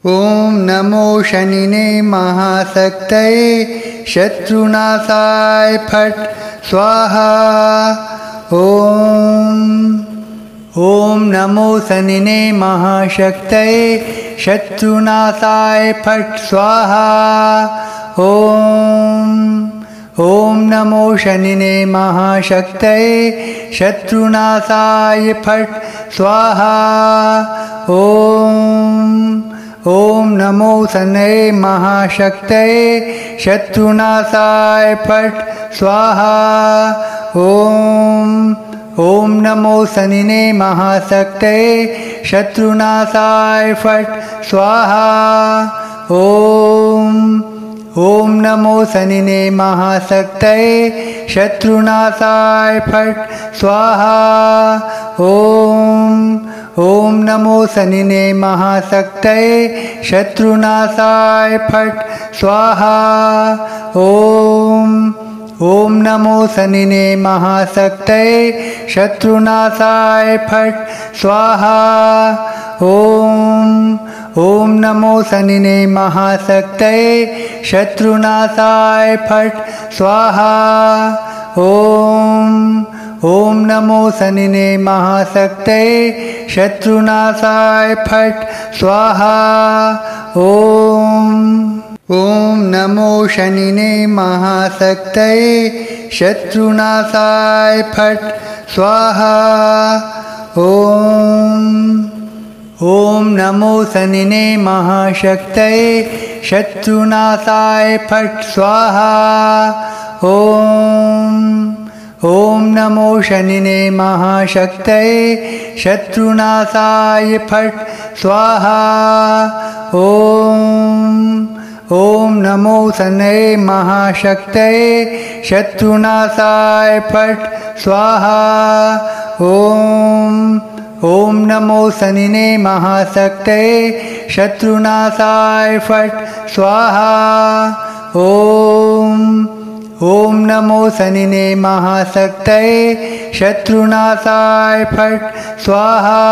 ओम नमो शनिने महाशक्तये शत्रुनाशाय फट स्वाहा। ओम नमो शनिने महाशक्तये शत्रुनाशाय फट स्वाहा। ओम नमो शनिने महाशक्तये शत्रुनाशाय फट स्वाहा। ओम नमो शनये महाशक्तये शत्रुनाशाय फट स्वाहा। ओम नमो शनिने महाशक्तये शत्रुनाशाय फट स्वाहा। ओम नमो शनिने महाशक्तये शत्रुनाशाय फट स्वाहा। ओम नमो शनिने महाशक्तये शत्रुनाशाय फट स्वाहा। ओम नमो शनिने महाशक्तये शत्रुनाशाय फट स्वाहा। ओम नमो शनिने महाशक्तये शत्रुनाशाय फट स्वाहा। ओम नमो शनिने महाशक्तये शत्रुनाशाय फट स्वाहा। ओम नमो शनिने महाशक्तये शत्रुनाशाय फट स्वाहा। ओम नमो शनिने महाशक्तये शत्रुनाशाय फट स्वाहा। ओम नमो शनिने महाशक्तये शत्रुनाशाय फट स्वाहा। ओम नमो शनये महाशक्तये शत्रुनाशाय फट स्वाहा। ओम नमो शनिने महाशक्तये शत्रुनाशाय फट स्वाहा। ओम नमो शनिने महाशक्तये शत्रुनाशाय फट स्वाहा।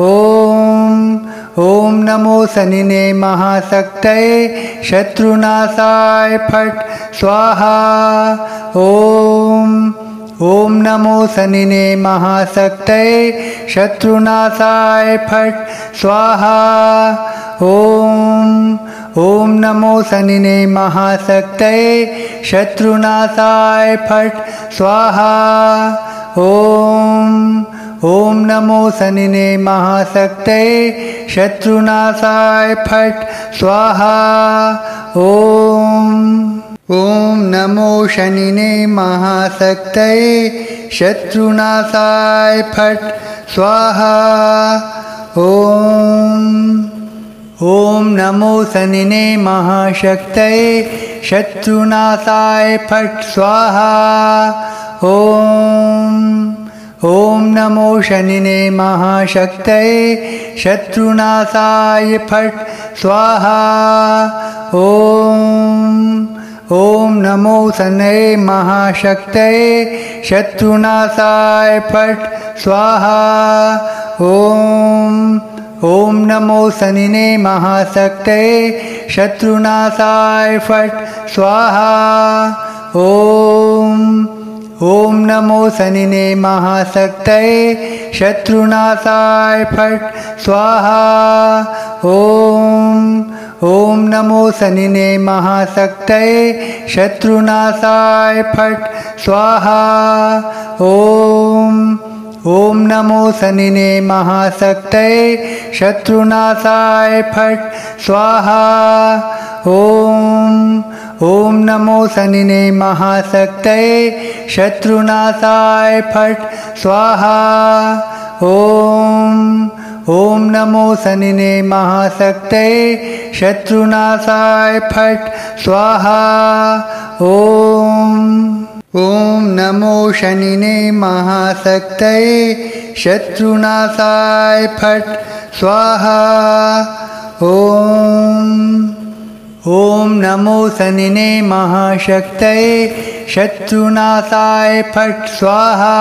ओम नमो शनिने महाशक्तये शत्रुनाशाय फट स्वाहा। ओम नमो शनिने महाशक्तये शत्रुनाशाय फट स्वाहा। ओम नमो शनिने महाशक्तये शत्रुनाशाय फट स्वाहा। ओम नमो शनिने महाशक्तये शत्रुनाशाय फट स्वाहा। ओम नमो शनिने महाशक्तये शत्रुनाशाय फट स्वाहा। ओम नमो शनिने महाशक्तये शत्रुनाशाय फट स्वाहा। ओम नमो शनिने महाशक्तये शत्रुनाशाय फट स्वाहा। ओम नमो शनये महाशक्तये शत्रुनाशाय फट स्वाहा। ओम नमो शनिने महाशक्तये शत्रुनाशाय फट स्वाहा। ओम नमो शनिने महाशक्तये शत्रुनाशाय फट स्वाहा। ओम नमो शनिने महाशक्तये शत्रुनाशाय फट स्वाहा। ओम नमो शनिने महाशक्तये शत्रुनाशाय फट स्वाहा। ओम नमो शनिने महाशक्तये शत्रुनाशाय फट स्वाहा। ओम नमो शनिने महाशक्तये शत्रुनाशाय फट स्वाहा। ओम नमो शनिने महाशक्तये शत्रुनाशाय फट स्वाहा। ओम नमो शनिने महाशक्तये शत्रुनाशाय फट स्वाहा।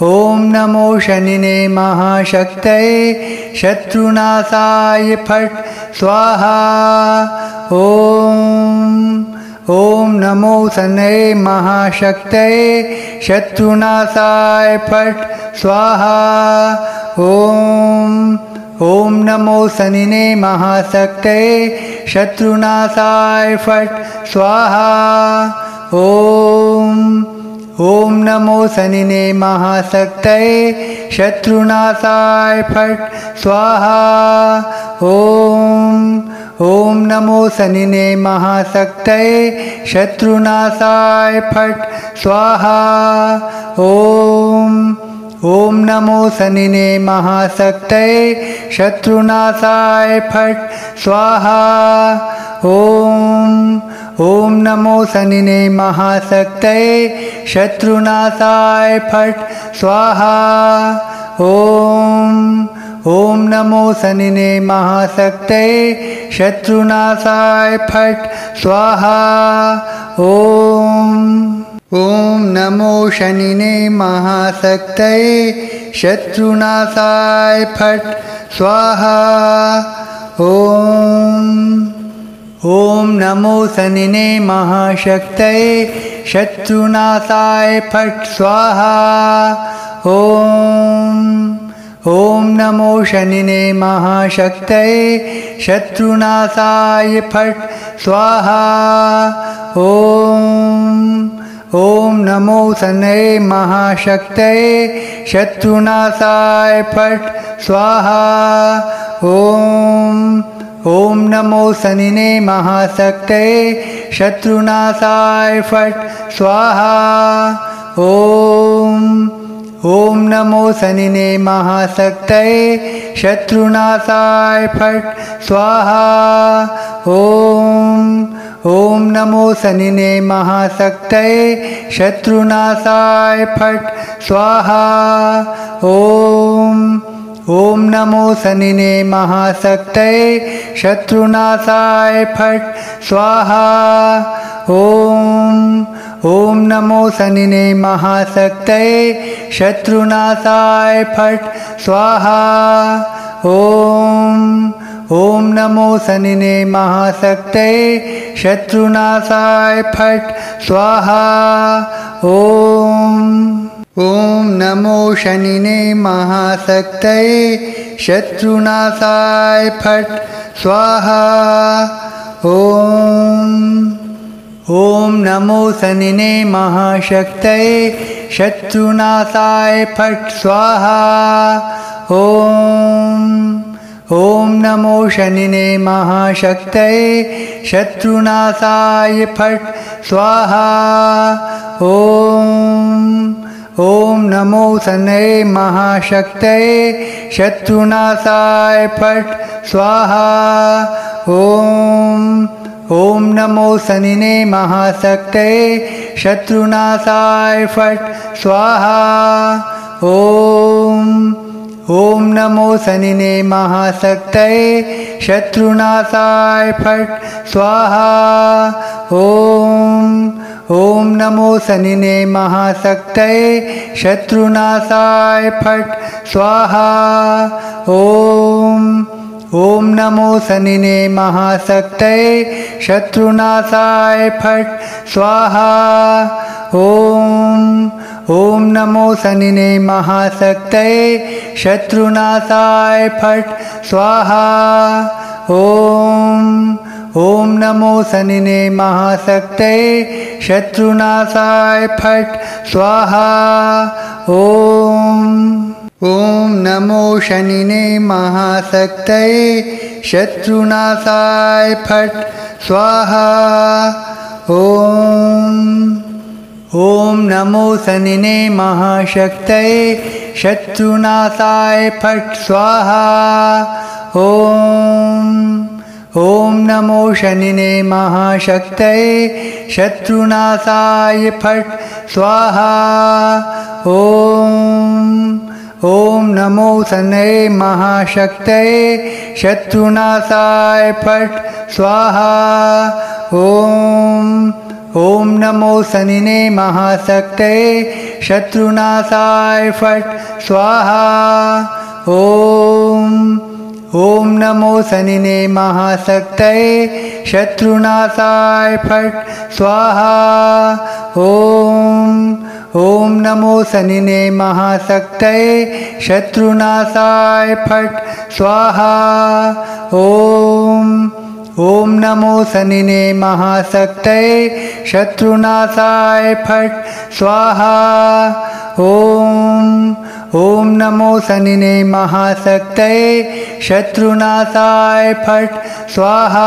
ॐ नमो शनिने महाशक्तये शत्रुनाशाय फट् स्वाहा ॐ नमो शनये महाशक्तये शत्रुनाशाय फट् स्वाहा ॐ नमो शनिने महाशक्तये शत्रुनाशाय फट् स्वाहा ॐ नमो शनिने महाशक्तये शत्रुनाशाय फट् स्वाहा ॐ नमो शनिने महाशक्तये शत्रुनाशाय फट् स्वाहा ॐ नमो शनिने महाशक्तये शत्रुनाशाय फट् स्वाहा ॐ नमो शनिने महाशक्तये शत्रुनाशाय फट् स्वाहा ॐ नमो शनिने महाशक्तये शत्रुनाशाय फट् स्वाहा ॐ नमो शनिने महाशक्तये शत्रुनाशाय फट् स्वाहा ॐ नमो शनिने महाशक्तये शत्रुनाशाय फट् स्वाहा ॐ नमो शनिने महाशक्तये शत्रुनाशाय फट् स्वाहा ॐ नमो शनये महाशक्तये शत्रुनाशाय फट् स्वाहा ॐ नमो शनिने महाशक्तये शत्रुनाशाय फट् स्वाहा ॐ नमो शनिने महाशक्तये शत्रुनाशाय फट् स्वाहा ॐ नमो शनिने महाशक्तये शत्रुनाशाय फट् स्वाहा ॐ नमो शनिने महाशक्तये शत्रुनाशाय फट् स्वाहा ॐ नमो शनिने महाशक्तये शत्रुनाशाय फट् स्वाहा ॐ नमो शनिने महाशक्तये शत्रुनाशाय फट् स्वाहा ॐ नमो शनिने महाशक्तये शत्रुनाशाय फट् स्वाहा ॐ नमो शनिने महाशक्तये शत्रुनाशाय फट् स्वाहा ॐ नमो शनिने महाशक्तये शत्रुनाशाय फट् स्वाहा ॐ नमो शनये महाशक्तये शत्रुनाशाय फट् स्वाहा ॐ नमो शनिने महाशक्तये शत्रुनाशाय फट् स्वाहा ॐ नमो शनिने महाशक्तये शत्रुनाशाय फट् स्वाहा ॐ नमो शनिने महाशक्तये शत्रुनाशाय फट् स्वाहा ॐ नमो शनिने महाशक्तये शत्रुनाशाय फट् स्वाहा ॐ नमो शनिने महाशक्तये शत्रुनाशाय फट् स्वाहा ॐ नमो शनिने महाशक्तये शत्रुनाशाय फट् स्वाहा ॐ नमो शनिने महाशक्तये शत्रुनाशाय फट् स्वाहा ॐ नमो शनिने महाशक्तये शत्रुनाशाय फट् स्वाहा ॐ नमो शनिने महाशक्तये शत्रुनाशाय फट् स्वाहा ॐ नमो शनये महाशक्तये शत्रुनाशाय फट् स्वाहा ओम नमो शनिने महाशक्तये शत्रुनाशाय फट स्वाहा ओम नमो शनिने महाशक्तये शत्रुनाशाय फट स्वाहा ओम नमो शनिने महाशक्तये शत्रुनाशाय फट स्वाहा ओम नमो शनिने महाशक्तये शत्रुनाशाय फट स्वाहा ओम नमो शनिने महाशक्तये शत्रुनाशाय फट स्वाहा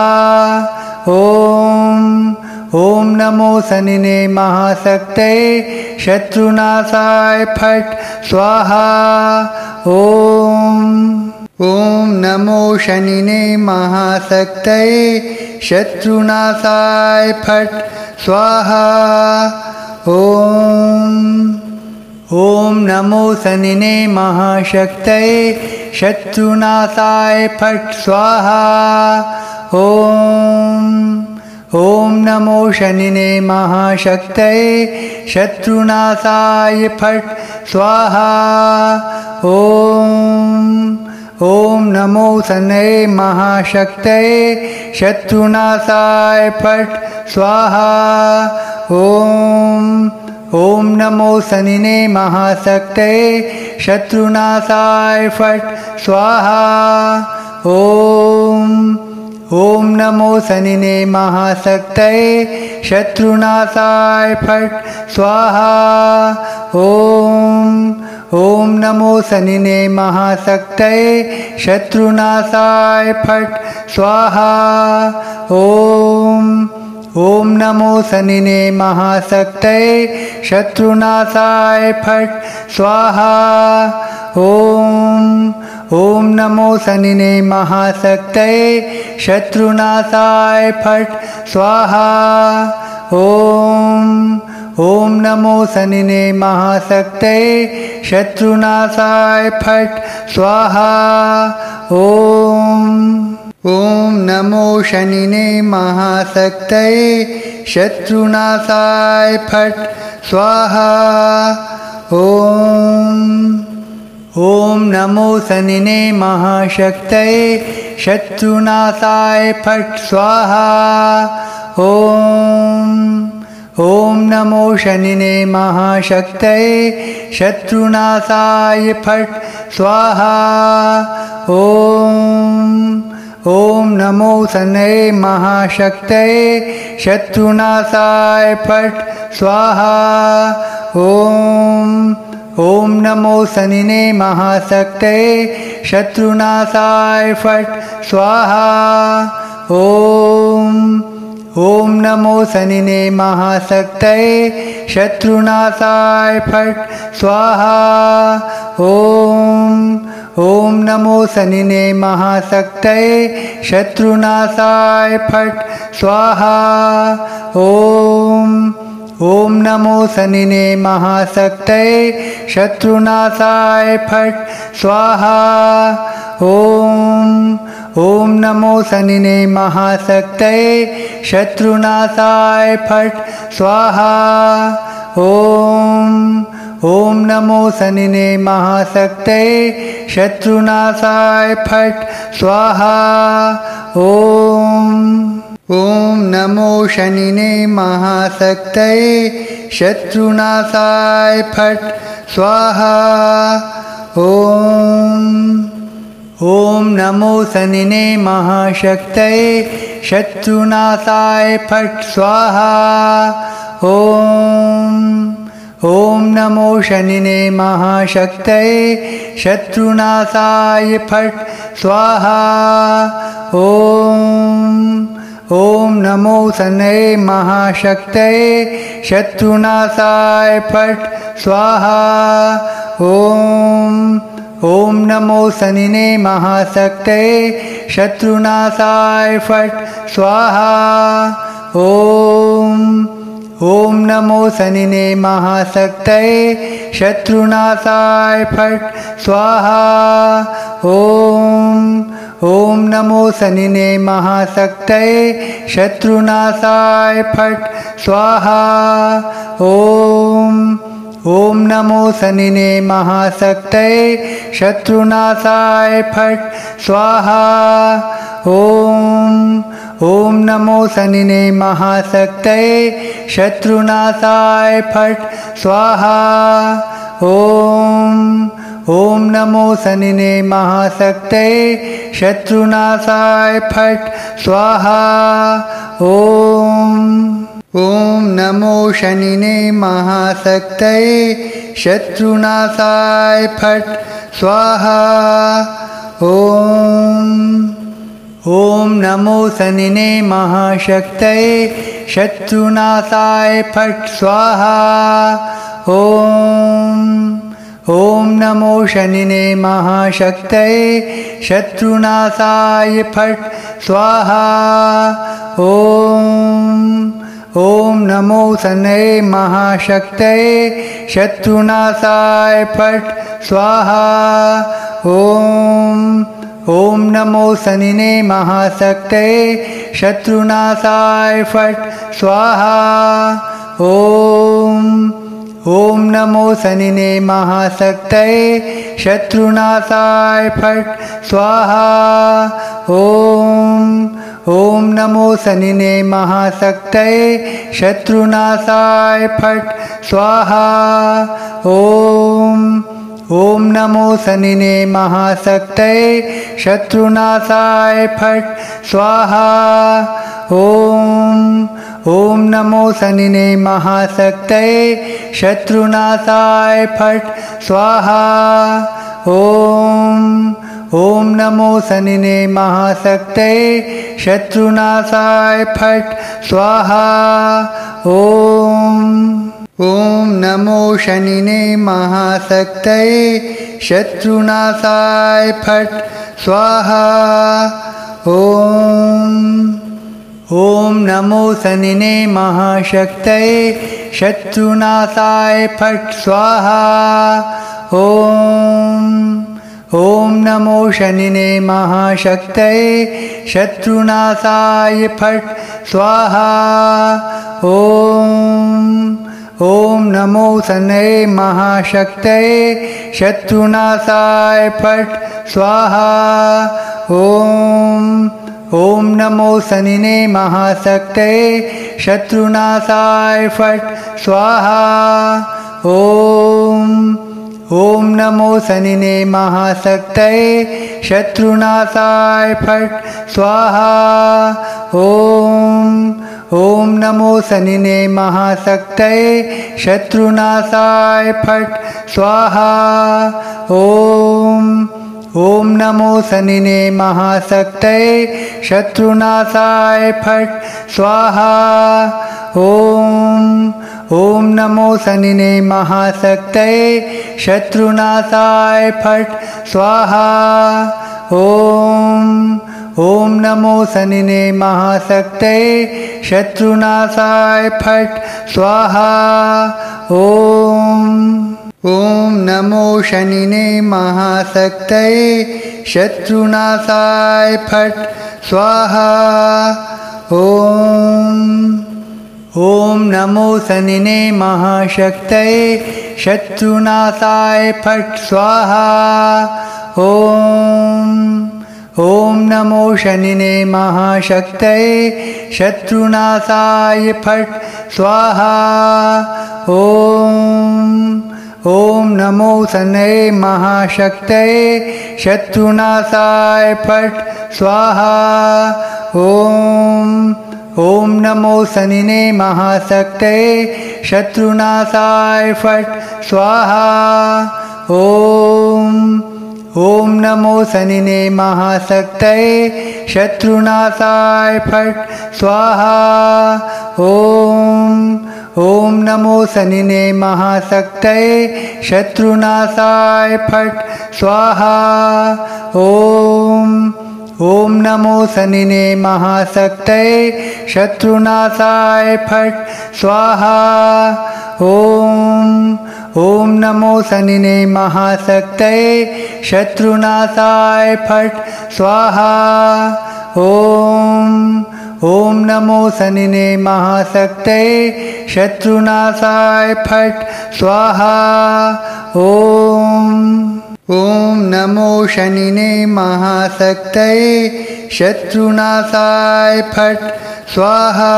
ओम नमो शनिने महाशक्तये शत्रुनाशाय फट स्वाहा ओम नमो शनिने महाशक्तये शत्रुनाशाय फट स्वाहा ओम नमो शनिने महाशक्तये शत्रुनाशाय फट स्वाहा ओम नमो शनिने महाशक्तये शत्रुनाशाय फट स्वाहा ओम नमो शनये महाशक्तये शत्रुनाशाय फट स्वाहा ओम नमो शनिने महाशक्तये शत्रुनाशाय फट स्वाहा ओम नमो शनिने महाशक्तये शत्रुनाशाय फट स्वाहा ओम नमो शनिने महाशक्तये शत्रुनाशाय फट स्वाहा ओम नमो शनिने महाशक्तये शत्रुनाशाय फट स्वाहा ओम नमो शनिने महाशक्तये शत्रुनाशाय फट स्वाहा ओम नमो शनिने महाशक्तये शत्रुनाशाय फट स्वाहा ओम नमो शनिने महाशक्तये शत्रुनाशाय फट स्वाहा ओम नमो शनिने महाशक्तये शत्रुनाशाय फट स्वाहा ओम नमो शनिने महाशक्तये शत्रुनाशाय फट स्वाहा ओम नमो शनये महाशक्तये शत्रुनाशाय फट स्वाहा ओम नमो शनिने महाशक्तये शत्रुनाशाय फट स्वाहा ओम नमो शनिने महाशक्तये शत्रुनाशाय फट स्वाहा ओम नमो शनिने महाशक्तये शत्रुनाशाय फट स्वाहा ओम नमो शनिने महाशक्तये शत्रुनाशाय फट स्वाहा ओम नमो शनिने महाशक्तये शत्रुनाशाय फट स्वाहा ओम नमो शनिने महाशक्तये शत्रुनाशाय फट स्वाहा ओम नमो शनिने महाशक्तये शत्रुनाशाय फट स्वाहा ओम नमो शनिने महाशक्तये शत्रुनाशाय फट स्वाहा ओम नमो शनिने महाशक्तये शत्रुनाशाय फट स्वाहा ओम नमो शनये महाशक्तये शत्रुनाशाय फट स्वाहा ओम नमो शनिने महाशक्तये शत्रुनाशाय फट स्वाहा ओम नमो शनिने महाशक्तये शत्रुनाशाय फट स्वाहा ओम नमो शनिने महाशक्तये शत्रुनाशाय फट स्वाहा ओम नमो शनिने महाशक्तये शत्रुनाशाय फट स्वाहा ओम नमो शनिने महाशक्तये शत्रुनाशाय फट स्वाहा ओम नमो शनिने महाशक्तये शत्रुनाशाय फट स्वाहा ओम नमो शनिने महाशक्तये शत्रुनाशाय फट स्वाहा ओम नमो शनिने महाशक्तये शत्रुनाशाय फट स्वाहा ओम नमो शनिने महाशक्तये शत्रुनाशाय फट स्वाहा ओम नमो शनये महाशक्तये शत्रुनाशाय फट स्वाहा ओम नमो शनिने महाशक्तये शत्रुनाशाय फट स्वाहा ओम नमो शनिने महाशक्तये शत्रुनाशाय फट स्वाहा ओम नमो शनिने महाशक्तये शत्रुनाशाय फट स्वाहा ओम नमो शनिने महाशक्तये शत्रुनाशाय फट स्वाहा ओम नमो शनिने महाशक्तये शत्रुनाशाय फट स्वाहा ओम नमो शनिने महाशक्तये शत्रुनाशाय फट स्वाहा ओम नमो शनिने महाशक्तये शत्रुनाशाय फट स्वाहा ओम नमो शनिने महाशक्तये शत्रुनाशाय फट स्वाहा ओम नमो शनिने महाशक्तये शत्रुनाशाय फट स्वाहा ओम नमो शनये महाशक्तये शत्रुनाशाय फट स्वाहा ओम नमो शनिने महाशक्तये शत्रुनाशाय फट स्वाहा ओम नमो शनिने महाशक्तये शत्रुनाशाय फट स्वाहा ओम नमो शनिने महाशक्तये शत्रुनाशाय फट स्वाहा ओम नमो शनिने महाशक्तये शत्रुनाशाय फट स्वाहा ओम नमो शनिने महाशक्तये शत्रुनाशाय फट स्वाहा ओम नमो शनिने महाशक्तये शत्रुनाशाय फट स्वाहा ओम नमो शनिने महाशक्तये शत्रुनाशाय फट स्वाहा ओम नमो शनिने महाशक्तये शत्रुनाशाय फट स्वाहा ओम नमो शनिने महाशक्तये शत्रुनाशाय फट स्वाहा ओम नमो शनये महाशक्तये शत्रुनाशाय फट स्वाहा ओम नमो शनिने महाशक्तये शत्रुनाशाय फट स्वाहा ओम नमो शनिने महाशक्तये शत्रुनाशाय फट स्वाहा ओम नमो शनिने महाशक्तये शत्रुनाशाय फट स्वाहा ओम नमो शनिने महाशक्तये शत्रुनाशाय फट स्वाहा ओम नमो शनिने महाशक्तये शत्रुनाशाय फट स्वाहा ओम नमो शनिने महाशक्तये शत्रुनाशाय फट स्वाहा ओम नमो शनिने महाशक्तये शत्रुनाशाय फट स्वाहा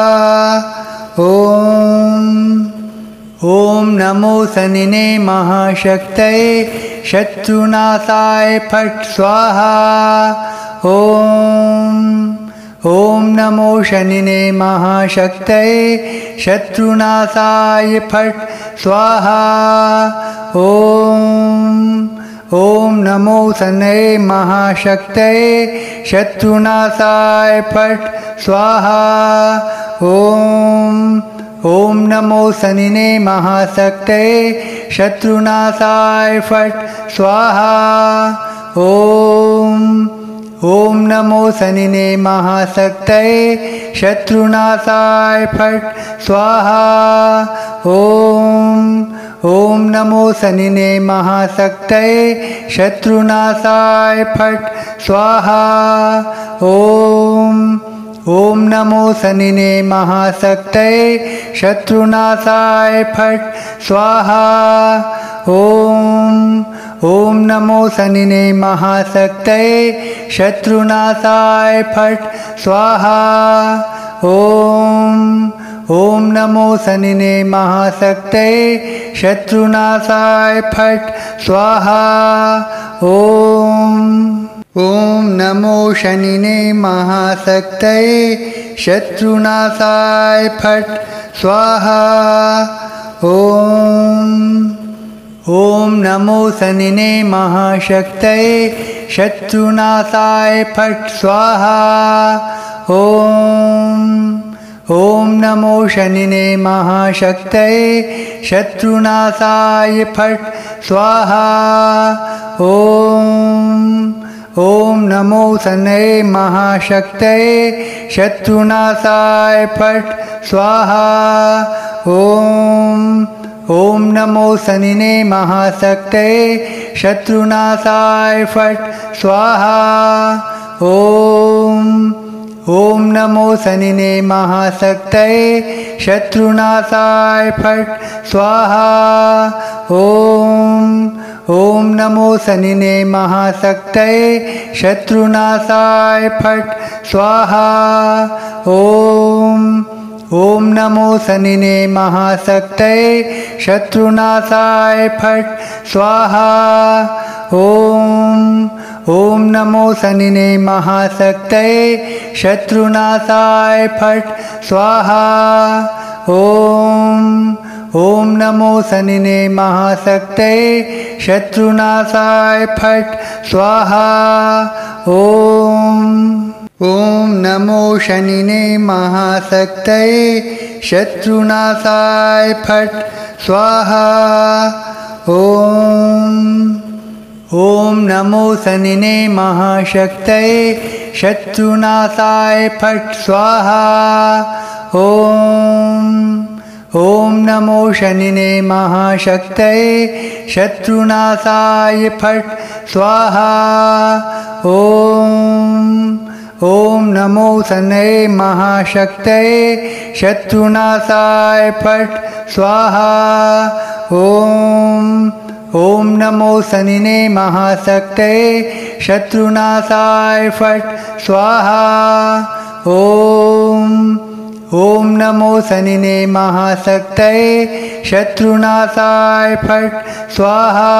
ओम नमो शनिने महाशक्तये शत्रुनाशाय फट स्वाहा ओम नमो शनिने महाशक्तये शत्रुनाशाय फट स्वाहा ओम नमो शनये महाशक्तये शत्रुनाशाय फट स्वाहा ओम नमो शनिने महाशक्तये शत्रुनाशाय फट स्वाहा ओम नमो शनिने महाशक्तये शत्रुनाशाय फट स्वाहा ओम नमो शनिने महाशक्तये शत्रुनाशाय फट स्वाहा ओम नमो शनिने महाशक्तये शत्रुनाशाय फट स्वाहा ओम नमो शनिने महाशक्तये शत्रुनाशाय फट स्वाहा ओम नमो शनिने महाशक्तये शत्रुनाशाय फट स्वाहा ओम नमो शनिने महाशक्तये शत्रुनाशाय फट स्वाहा ओम नमो शनिने महाशक्तये शत्रुनाशाय फट स्वाहा ओम नमो शनिने महाशक्तये शत्रुनाशाय फट स्वाहा ओम नमो शनये महाशक्तये शत्रुनाशाय फट स्वाहा ओम नमो शनिने महाशक्तये शत्रुनाशाय फट स्वाहा ओम नमो शनिने महाशक्तये शत्रुनाशाय फट स्वाहा ओम नमो शनिने महाशक्तये शत्रुनाशाय फट स्वाहा ओम नमो शनिने महाशक्तये शत्रुनाशाय फट स्वाहा ओम नमो शनिने महाशक्तये शत्रुनाशाय फट स्वाहा ओम नमो शनिने महाशक्तये शत्रुनाशाय फट स्वाहा ओम नमो शनिने महाशक्तये शत्रुनाशाय फट स्वाहा ओम नमो शनिने महाशक्तये शत्रुनाशाय फट स्वाहा ओम नमो शनिने महाशक्तये शत्रुनाशाय फट स्वाहा ओम नमो शनये महाशक्तये शत्रुनाशाय फट स्वाहा ओम नमो शनिने महाशक्तये शत्रुनाशाय फट स्वाहा ओम नमो शनिने महाशक्तये शत्रुनाशाय फट स्वाहा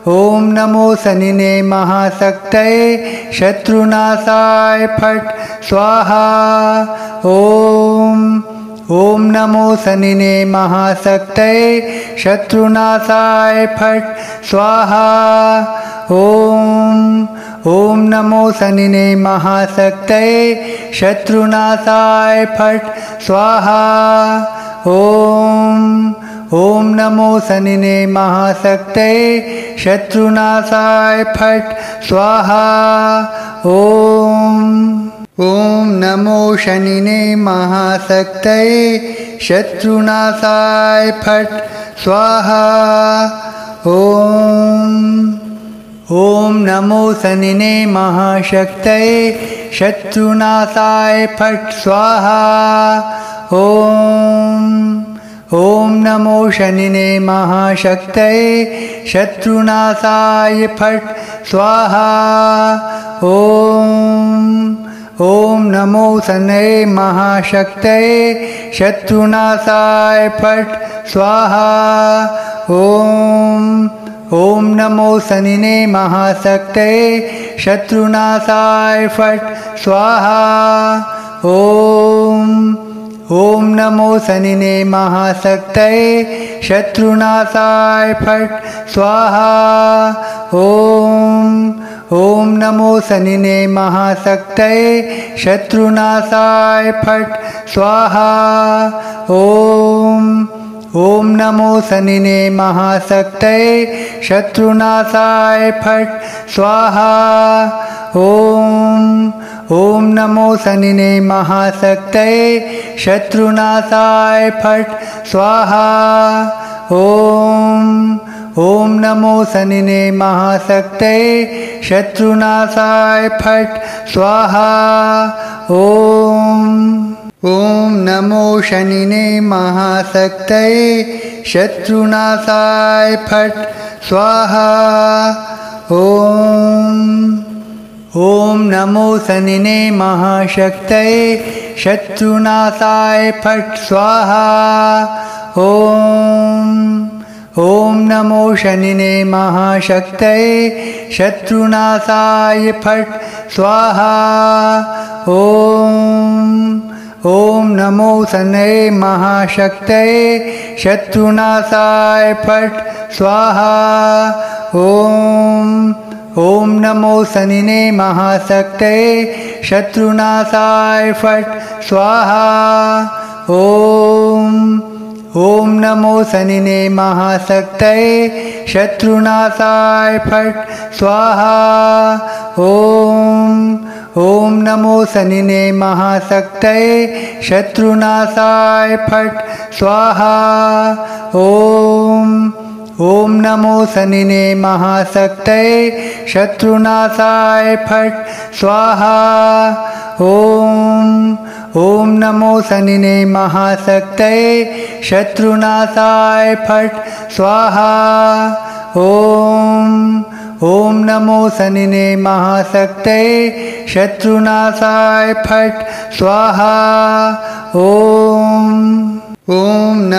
ओम नमो शनिने महाशक्तये शत्रुनाशाय फट स्वाहा ओम नमो शनिने महाशक्तये शत्रुनाशाय फट स्वाहा ओम नमो शनिने महाशक्तये शत्रुनाशाय फट स्वाहा ओम नमो शनिने महाशक्तये शत्रुनाशाय फट स्वाहा ॐ नमो शनिने महाशक्तये शत्रुनाशाय फट् स्वाहा। ॐ नमो शनिने महाशक्तये शत्रुनाशाय फट् स्वाहा। ॐ नमो शनिने महाशक्तये शत्रुनाशाय फट् स्वाहा। ॐ नमो शनये महाशक्तये शत्रुनाशाय फट् स्वाहा। ॐ नमो शनिने महाशक्तये शत्रुनाशाय फट् स्वाहा। ॐ नमो शनिने महाशक्तये शत्रुनाशाय फट् स्वाहा। ॐ नमो शनिने महाशक्तये शत्रुनाशाय फट् स्वाहा। ॐ नमो शनिने महाशक्तये शत्रुनाशाय फट् स्वाहा। ॐ नमो शनिने महाशक्तये शत्रुनाशाय फट् स्वाहा। ॐ नमो शनिने महाशक्तये शत्रुनाशाय फट् स्वाहा। ॐ नमो शनिने महाशक्तये शत्रुनाशाय फट् स्वाहा। ॐ नमो शनिने महाशक्तये शत्रुनाशाय फट् स्वाहा। ॐ नमो शनिने महाशक्तये शत्रुनाशाय फट् स्वाहा। ॐ नमो शनये महाशक्तये शत्रुनाशाय फट् स्वाहा। ॐ नमो शनिने महाशक्तये शत्रुनाशाय फट् स्वाहा। ॐ नमो शनिने महाशक्तये शत्रुनाशाय फट् स्वाहा। ॐ नमो शनिने महाशक्तये शत्रुनाशाय फट् स्वाहा। ॐ नमो शनिने महाशक्तये शत्रुनाशाय फट् स्वाहा। ॐ नमो शनिने महाशक्तये शत्रुनाशाय फट् स्वाहा। ॐ नमो शनिने महाशक्तये शत्रुनाशाय फट् स्वाहा। ॐ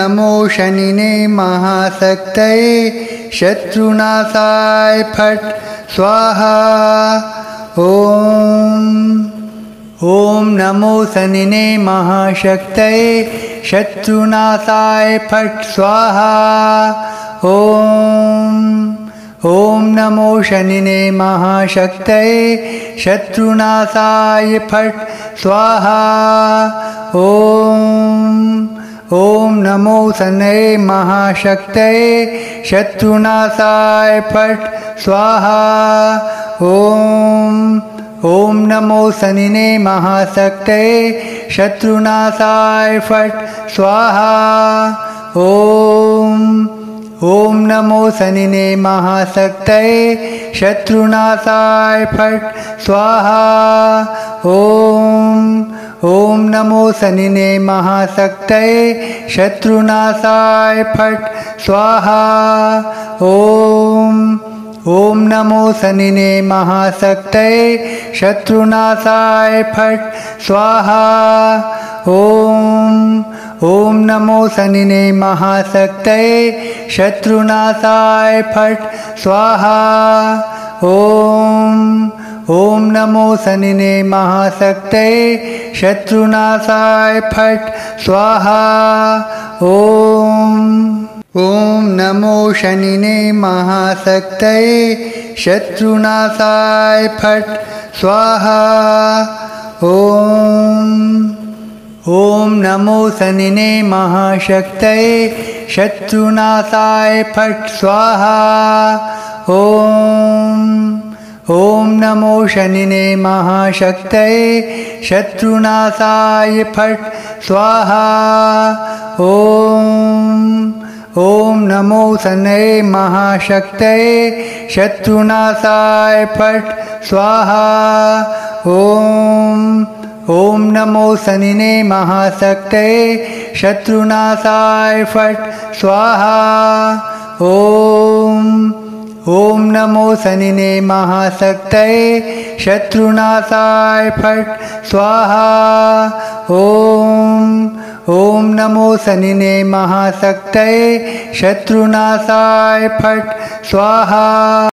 नमो शनिने महाशक्तये शत्रुनाशाय फट् स्वाहा। ॐ नमो शनिने महाशक्तये शत्रुनाशाय फट् स्वाहा। ॐ नमो शनिने महाशक्तये शत्रुनाशाय फट् स्वाहा। ॐ नमो शनये महाशक्तये शत्रुनाशाय फट् स्वाहा। ॐ नमो शनिने महाशक्तये शत्रुनाशाय फट् स्वाहा। ॐ नमो शनिने महाशक्तये शत्रुनाशाय फट् स्वाहा। ॐ नमो शनिने महाशक्तये शत्रुनाशाय फट् स्वाहा। ॐ नमो शनिने महाशक्तये शत्रुनाशाय फट् स्वाहा। ॐ नमो शनिने महाशक्तये शत्रुनाशाय फट् स्वाहा। ॐ नमो शनिने महाशक्तये शत्रुनाशाय फट् स्वाहा। ॐ नमो शनिने महाशक्तये शत्रुनाशाय फट् स्वाहा। ॐ नमो शनिने महाशक्तये शत्रुनाशाय फट् स्वाहा। ॐ नमो शनिने महाशक्तये शत्रुनाशाय फट् स्वाहा। ॐ नमो शनये महाशक्तये शत्रुनाशाय फट् स्वाहा। ॐ नमो शनिने महाशक्तये शत्रुनाशाय फट् स्वाहा। ॐ नमो शनिने महाशक्तये शत्रुनाशाय फट् स्वाहा। ॐ नमो शनिने महाशक्तये शत्रुनाशाय फट् स्वाहा।